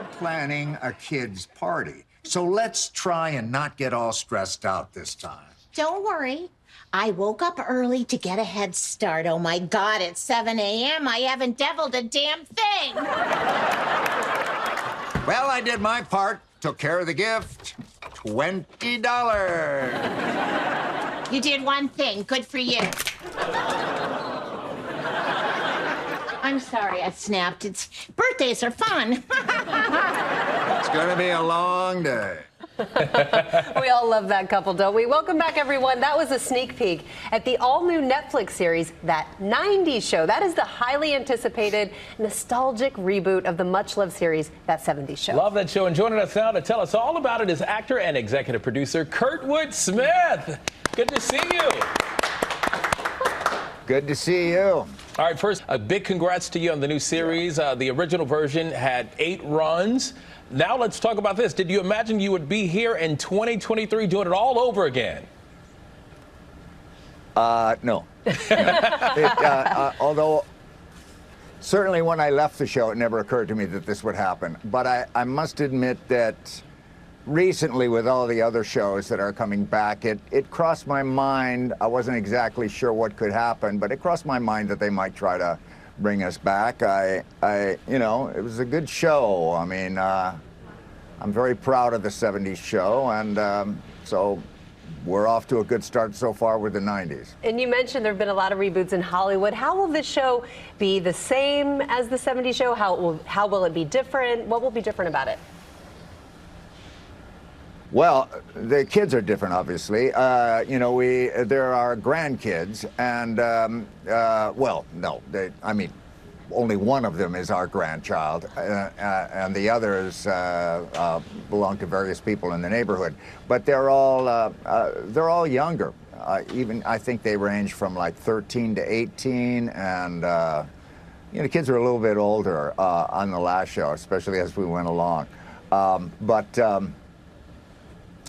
are planning a kids' party, so let's try and not get all stressed out this time. Don't worry. I woke up early to get a head start. Oh, my God, it's 7 a.m. I haven't deviled a damn thing. Well, I did my part. Took care of the gift. $20. You did one thing. Good for you. I'm sorry I snapped. Birthdays are fun. It's gonna be a long day. We all love that couple, don't we? Welcome back, everyone. That was a sneak peek at the all-new Netflix series, That 90s Show. That is the highly anticipated, nostalgic reboot of the much-loved series, That 70s Show. Love that show. And joining us now to tell us all about it is actor and executive producer Kurtwood Smith. Good to see you. Good to see you. All right, first, a big congrats to you on the new series. The original version had 8 runs. Now let's talk about this. Did you imagine you would be here in 2023 doing it all over again? No. Although, certainly when I left the show, it never occurred to me that this would happen. But I must admit that recently, with all the other shows that are coming back, it crossed my mind. I wasn't exactly sure what could happen, but it crossed my mind that they might try to bring us back. You know, it was a good show. I mean, I'm very proud of the 70s show, and so we're off to a good start so far with the 90s. And you mentioned there have been a lot of reboots in Hollywood. How will this show be the same as the 70s show? How will it be different? What will be different about it? Well, the kids are different, obviously. You know, there are grandkids, and well, no, I mean, only one of them is our grandchild, and the others belong to various people in the neighborhood. But they're all younger. Even I think they range from like 13 to 18, and you know, the kids are a little bit older on the last show, especially as we went along.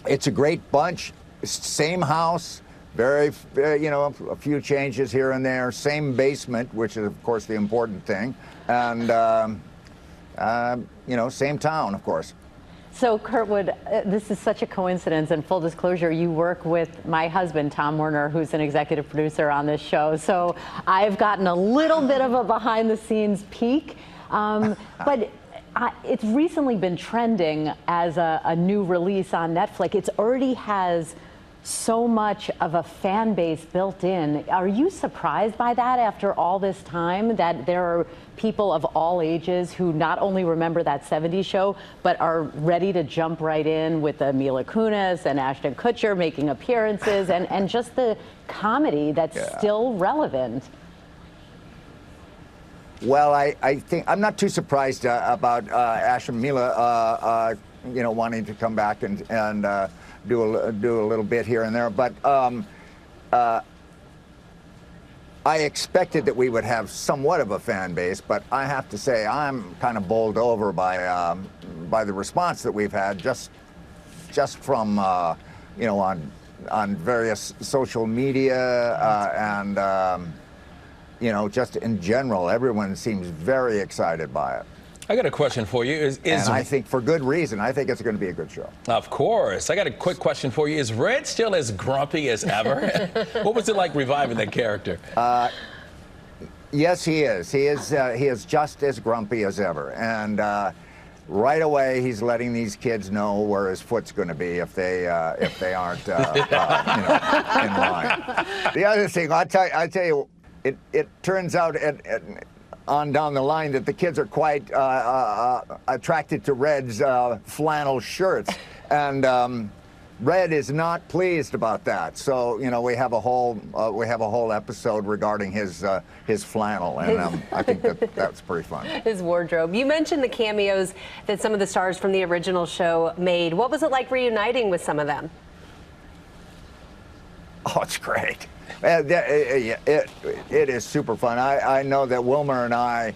It's a great bunch, same house, very, you know, a few changes here and there, same basement, which is, of course, the important thing, and, you know, same town, of course. So, Kurtwood, this is such a coincidence, and full disclosure, you work with my husband, Tom Werner, who's an executive producer on this show, so I've gotten a little bit of a behind-the-scenes peek, but it's recently been trending as a new release on Netflix. It already has so much of a fan base built in. Are you surprised by that after all this time, that there are people of all ages who not only remember that 70s show, but are ready to jump right in with Mila Kunis and Ashton Kutcher making appearances and just the comedy that's still relevant? Well, I think I'm not too surprised about Ash and Mila, you know, wanting to come back and do a little bit here and there. But I expected that we would have somewhat of a fan base. But I have to say, I'm kind of bowled over by the response that we've had just from you know, on various social media and. You know, just in general, everyone seems very excited by it. I got a question for you. And I think for good reason. I think it's going to be a good show. Of course. I got a quick question for you. Is Red still as grumpy as ever? What was it like reviving that character? Yes, he is. He is just as grumpy as ever. And right away, he's letting these kids know where his foot's going to be if they aren't you know, in line. The other thing, I'll tell you. It turns out on down the line that the kids are quite attracted to Red's flannel shirts, and Red is not pleased about that. So you know, we have a whole episode regarding his flannel, and I think that's pretty fun. His wardrobe. You mentioned the cameos that some of the stars from the original show made. What was it like reuniting with some of them? Oh, it's great. It is super fun. I know that Wilmer and I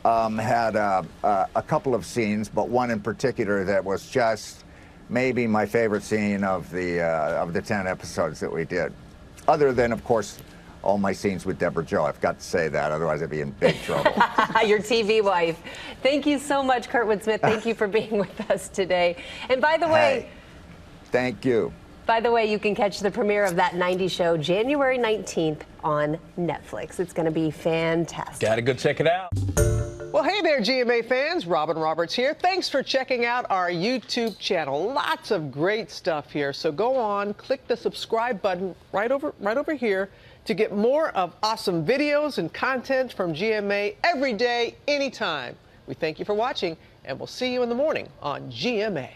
had a couple of scenes, but one in particular that was just maybe my favorite scene of the 10 episodes that we did. Other than, of course, all my scenes with Deborah Jo. I've got to say that, otherwise I'd be in big trouble. Your TV wife. Thank you so much, Kurtwood Smith. Thank you for being with us today. And by the way, Hey, thank you. By the way, you can catch the premiere of That 90s Show January 19th on Netflix. It's going to be fantastic. Gotta go check it out. Well, hey there, GMA fans. Robin Roberts here. Thanks for checking out our YouTube channel. Lots of great stuff here. So go on, click the subscribe button right over here to get more of awesome videos and content from GMA every day, anytime. We thank you for watching, and we'll see you in the morning on GMA.